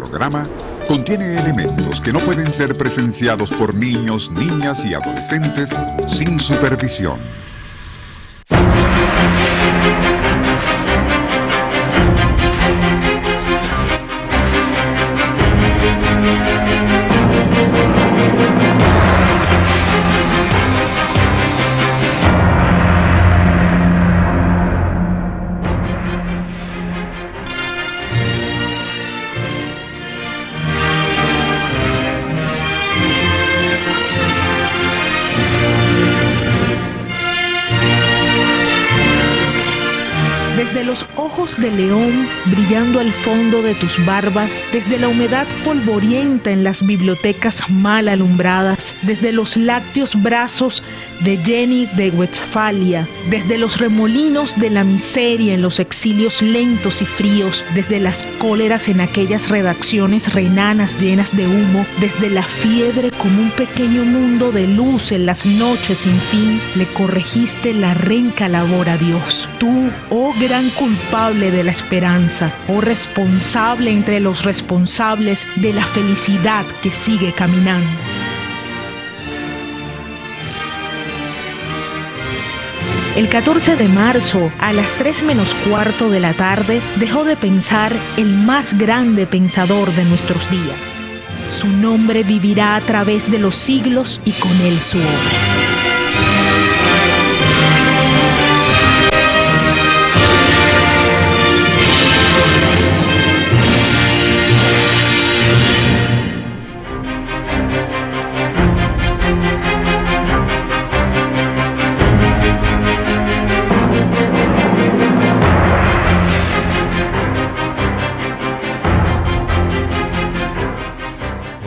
programa contiene elementos que no pueden ser presenciados por niños, niñas y adolescentes sin supervisión. Desde los ojos de león brillando al fondo de tus barbas, desde la humedad polvorienta en las bibliotecas mal alumbradas, desde los lácteos brazos de Jenny de Westfalia, desde los remolinos de la miseria en los exilios lentos y fríos, desde las cóleras en aquellas redacciones renanas llenas de humo, desde la fiebre como un pequeño mundo de luz en las noches sin fin, le corregiste la renca labor a Dios. Tú, oh gran culpable de la esperanza, oh responsable entre los responsables de la felicidad que sigue caminando. El 14 de marzo, a las 3:15 de la tarde, dejó de pensar el más grande pensador de nuestros días. Su nombre vivirá a través de los siglos y con él su obra.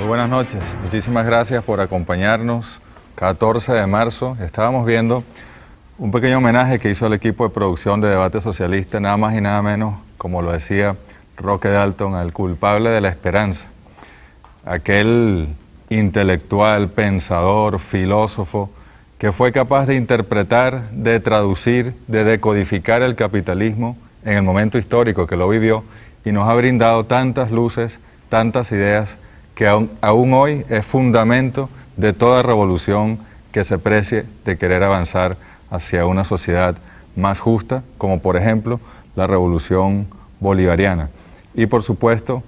Buenas noches, muchísimas gracias por acompañarnos. 14 de marzo, estábamos viendo un pequeño homenaje que hizo el equipo de producción de Debate Socialista, nada más y nada menos, como lo decía Roque Dalton, al culpable de la esperanza. Aquel intelectual, pensador, filósofo, que fue capaz de interpretar, de traducir, de decodificar el capitalismo en el momento histórico que lo vivió y nos ha brindado tantas luces, tantas ideas, que aún hoy es fundamento de toda revolución que se precie de querer avanzar hacia una sociedad más justa, como por ejemplo la revolución bolivariana. Y por supuesto,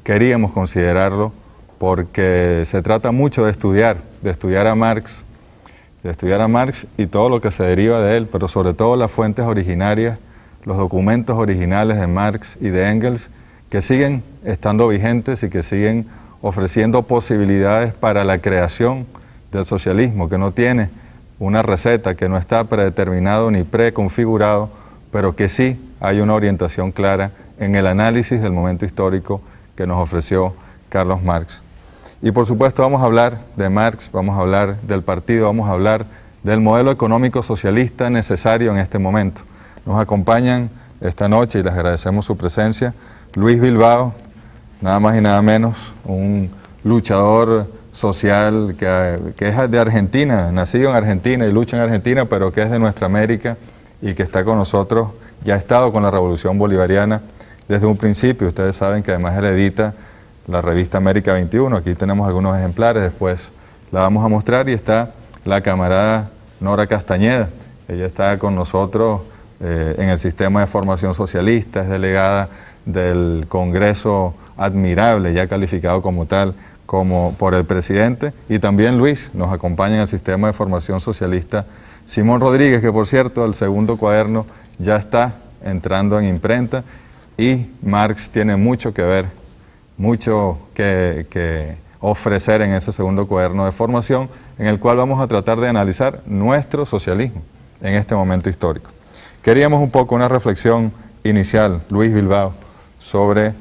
queríamos considerarlo porque se trata mucho de estudiar a Marx, y todo lo que se deriva de él, pero sobre todo las fuentes originarias, los documentos originales de Marx y de Engels, que siguen estando vigentes y que siguen ofreciendo posibilidades para la creación del socialismo, que no tiene una receta, que no está predeterminado ni preconfigurado, pero que sí hay una orientación clara en el análisis del momento histórico que nos ofreció Carlos Marx. Y por supuesto vamos a hablar de Marx, vamos a hablar del partido, vamos a hablar del modelo económico socialista necesario en este momento. Nos acompañan esta noche y les agradecemos su presencia Luis Bilbao, nada más y nada menos, un luchador social que es de Argentina, nacido en Argentina y lucha en Argentina, pero que es de nuestra América y que está con nosotros, ya ha estado con la Revolución Bolivariana desde un principio. Ustedes saben que además él edita la revista América 21, aquí tenemos algunos ejemplares, después la vamos a mostrar, y está la camarada Nora Castañeda, ella está con nosotros en el sistema de formación socialista, es delegada del Congreso Admirable, ya calificado como tal, como por el presidente, y también Luis nos acompaña en el sistema de formación socialista Simón Rodríguez, que por cierto el segundo cuaderno ya está entrando en imprenta, y Marx tiene mucho que ver, mucho que ofrecer en ese segundo cuaderno de formación, en el cual vamos a tratar de analizar nuestro socialismo en este momento histórico. Queríamos un poco una reflexión inicial, Luis Bilbao, sobre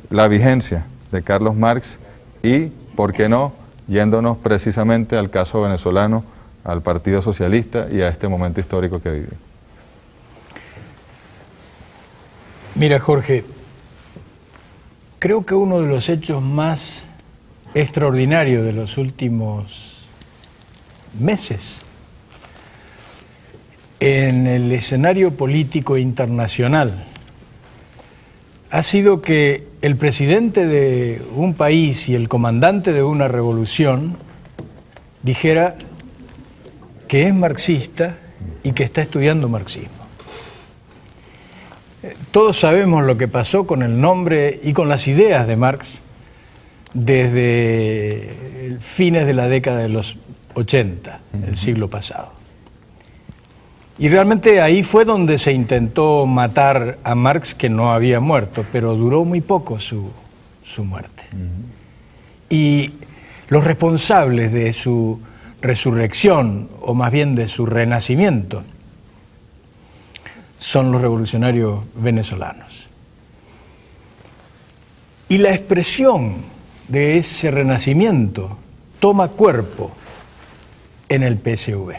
la vigencia de Carlos Marx y, ¿por qué no?, yéndonos precisamente al caso venezolano, al Partido Socialista y a este momento histórico que vive. Mira, Jorge, creo que uno de los hechos más extraordinarios de los últimos meses en el escenario político internacional ha sido que el presidente de un país y el comandante de una revolución dijera que es marxista y que está estudiando marxismo. Todos sabemos lo que pasó con el nombre y con las ideas de Marx desde fines de la década de los 80, el siglo pasado. Y realmente ahí fue donde se intentó matar a Marx, que no había muerto, pero duró muy poco su muerte. Y los responsables de su resurrección, o más bien de su renacimiento, son los revolucionarios venezolanos. Y la expresión de ese renacimiento toma cuerpo en el PSV.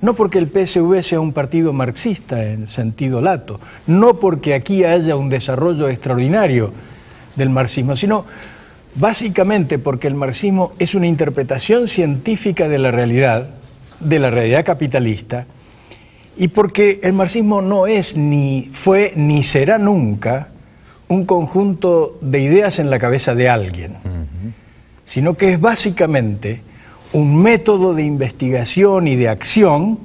No porque el PSV sea un partido marxista en sentido lato, no porque aquí haya un desarrollo extraordinario del marxismo, sino básicamente porque el marxismo es una interpretación científica de la realidad capitalista, y porque el marxismo no es, ni fue, ni será nunca un conjunto de ideas en la cabeza de alguien, sino que es básicamente un método de investigación y de acción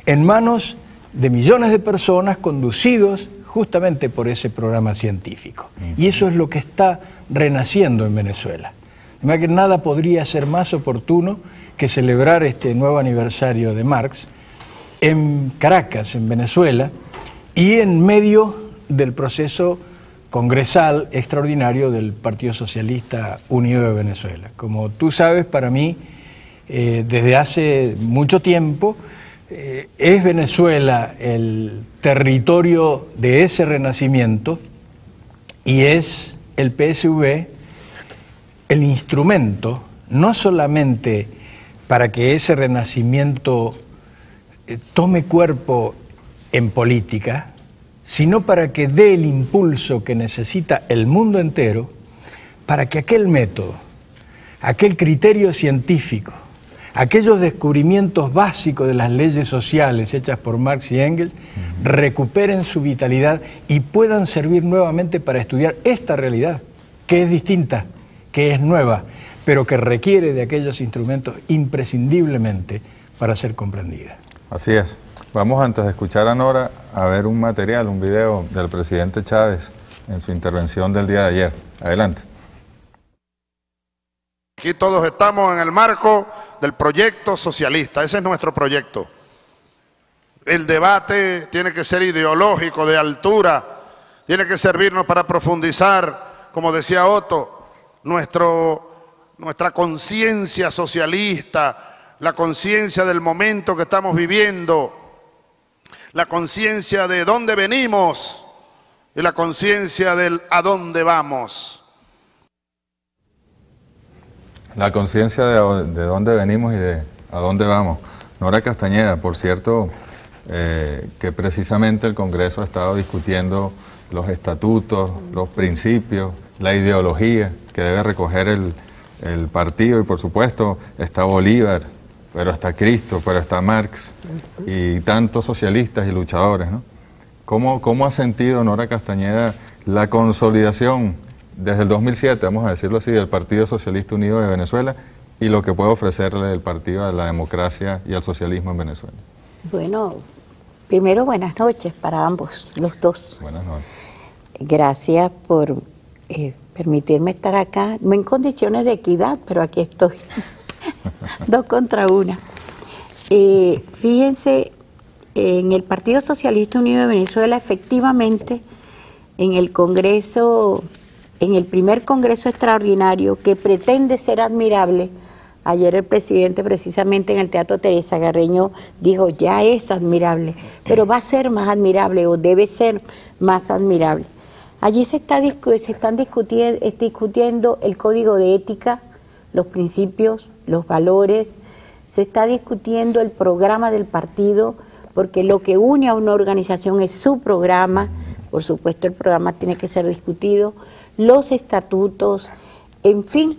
en manos de millones de personas conducidos justamente por ese programa científico. Y eso es lo que está renaciendo en Venezuela. De manera que nada podría ser más oportuno que celebrar este nuevo aniversario de Marx en Caracas, en Venezuela, y en medio del proceso congresal extraordinario del Partido Socialista Unido de Venezuela. Como tú sabes, para mí, desde hace mucho tiempo, es Venezuela el territorio de ese renacimiento y es el PSV el instrumento, no solamente para que ese renacimiento tome cuerpo en política, sino para que dé el impulso que necesita el mundo entero para que aquel método, aquel criterio científico, aquellos descubrimientos básicos de las leyes sociales hechas por Marx y Engels recuperen su vitalidad y puedan servir nuevamente para estudiar esta realidad, que es distinta, que es nueva, pero que requiere de aquellos instrumentos imprescindiblemente para ser comprendida. Así es. Vamos, antes de escuchar a Nora, a ver un material, un video del presidente Chávez en su intervención del día de ayer. Adelante. Aquí todos estamos en el marco del proyecto socialista. Ese es nuestro proyecto. El debate tiene que ser ideológico, de altura, tiene que servirnos para profundizar, como decía Otto, nuestra conciencia socialista, la conciencia del momento que estamos viviendo, la conciencia de dónde venimos y la conciencia del a dónde vamos. La conciencia de dónde venimos y de a dónde vamos. Nora Castañeda, por cierto, que precisamente el Congreso ha estado discutiendo los estatutos, los principios, la ideología que debe recoger el partido, y por supuesto está Bolívar, pero está Cristo, pero está Marx y tantos socialistas y luchadores, ¿no? ¿Cómo ha sentido Nora Castañeda la consolidación desde el 2007, vamos a decirlo así, del Partido Socialista Unido de Venezuela y lo que puede ofrecerle el Partido a la Democracia y al socialismo en Venezuela? Bueno, primero buenas noches para ambos, los dos. Buenas noches. Gracias por permitirme estar acá, no en condiciones de equidad, pero aquí estoy. 2 contra 1. Fíjense, en el Partido Socialista Unido de Venezuela, efectivamente, en el Congreso, en el primer Congreso extraordinario, que pretende ser admirable, ayer el presidente precisamente en el Teatro Teresa Garreño dijo, ya es admirable, pero va a ser más admirable o debe ser más admirable. Allí se están discutiendo el código de ética, los principios, los valores, se está discutiendo el programa del partido, porque lo que une a una organización es su programa, por supuesto el programa tiene que ser discutido, los estatutos, en fin,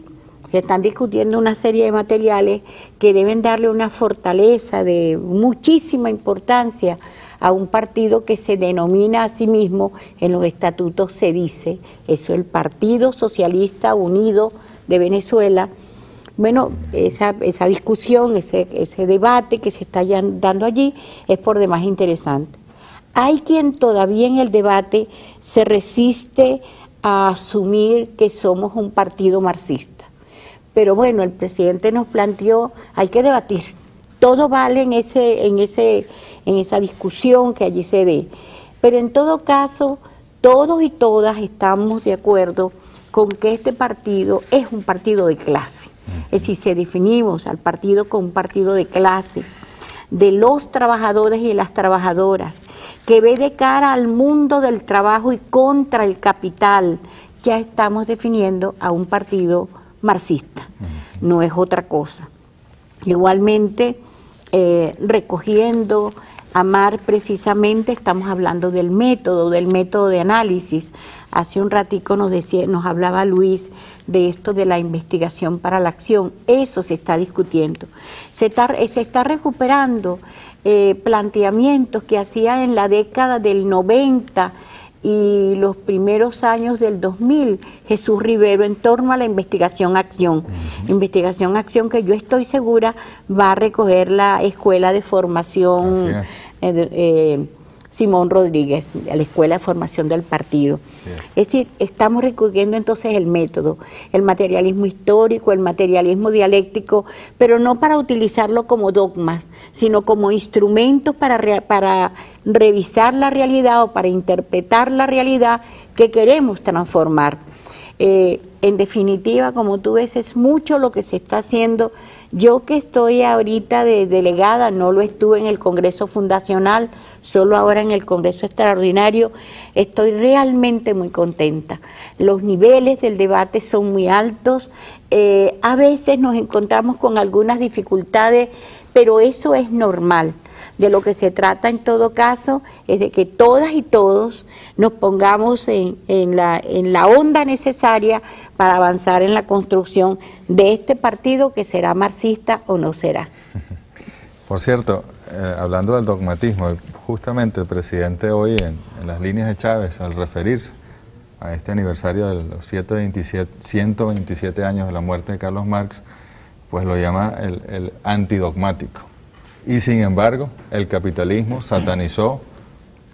se están discutiendo una serie de materiales que deben darle una fortaleza de muchísima importancia a un partido que se denomina a sí mismo, en los estatutos se dice, eso, el Partido Socialista Unido de Venezuela. Bueno, esa discusión, ese debate que se está dando allí es por demás interesante. Hay quien todavía en el debate se resiste a asumir que somos un partido marxista. Pero bueno, el presidente nos planteó, hay que debatir. Todo vale en esa discusión que allí se dé. Pero en todo caso, todos y todas estamos de acuerdo con que este partido es un partido de clase. Es decir, si definimos al partido como un partido de clase, de los trabajadores y las trabajadoras, que ve de cara al mundo del trabajo y contra el capital, ya estamos definiendo a un partido marxista, no es otra cosa. Igualmente, recogiendo a Marx precisamente, estamos hablando del método de análisis. Hace un ratico nos hablaba Luis de esto de la investigación para la acción. Eso se está discutiendo. Se está recuperando planteamientos que hacía en la década del 90 y los primeros años del 2000 Jesús Rivero en torno a la investigación-acción. Investigación-acción que yo estoy segura va a recoger la Escuela de Formación Simón Rodríguez, la Escuela de Formación del Partido. Es decir, estamos recurriendo entonces el método, el materialismo histórico, el materialismo dialéctico, pero no para utilizarlo como dogmas, sino como instrumentos para revisar la realidad o para interpretar la realidad que queremos transformar. En definitiva, como tú ves, es mucho lo que se está haciendo. Yo que estoy ahorita de delegada, no lo estuve en el Congreso Fundacional, solo ahora en el Congreso Extraordinario, estoy realmente muy contenta. Los niveles del debate son muy altos, a veces nos encontramos con algunas dificultades, pero eso es normal. De lo que se trata en todo caso es de que todas y todos nos pongamos en la onda necesaria para avanzar en la construcción de este partido que será marxista o no será. Por cierto, hablando del dogmatismo, justamente el presidente hoy en las líneas de Chávez, al referirse a este aniversario de los 127 años de la muerte de Carlos Marx, pues lo llama el antidogmático. Y sin embargo, el capitalismo satanizó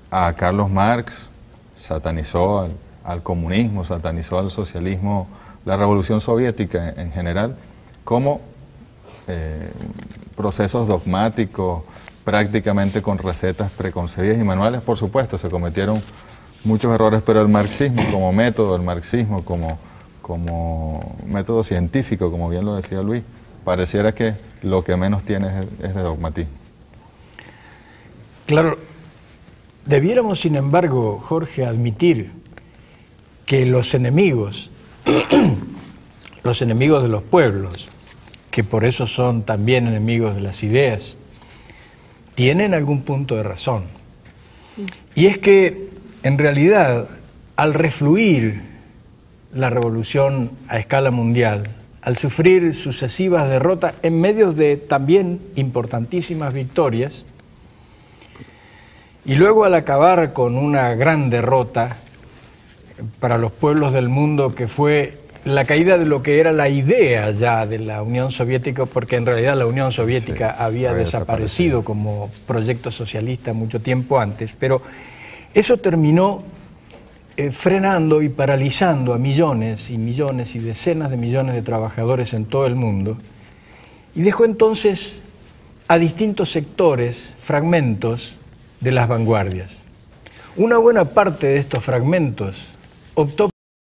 a Carlos Marx, satanizó al comunismo, satanizó al socialismo, la revolución soviética en general, como procesos dogmáticos, prácticamente con recetas preconcebidas y manuales. Por supuesto, se cometieron muchos errores, pero el marxismo como método, el marxismo como método científico, como bien lo decía Luis, pareciera que lo que menos tiene es de dogmatismo. Claro, debiéramos, sin embargo, Jorge, admitir que los enemigos de los pueblos, que por eso son también enemigos de las ideas, tienen algún punto de razón. Y es que, en realidad, al refluir la revolución a escala mundial, al sufrir sucesivas derrotas en medio de también importantísimas victorias, y luego al acabar con una gran derrota para los pueblos del mundo que fue la caída de lo que era la idea ya de la Unión Soviética, porque en realidad la Unión Soviética había desaparecido como proyecto socialista mucho tiempo antes, pero eso terminó frenando y paralizando a millones y millones y decenas de millones de trabajadores en todo el mundo, y dejó entonces a distintos sectores, fragmentos de las vanguardias. Una buena parte de estos fragmentos optó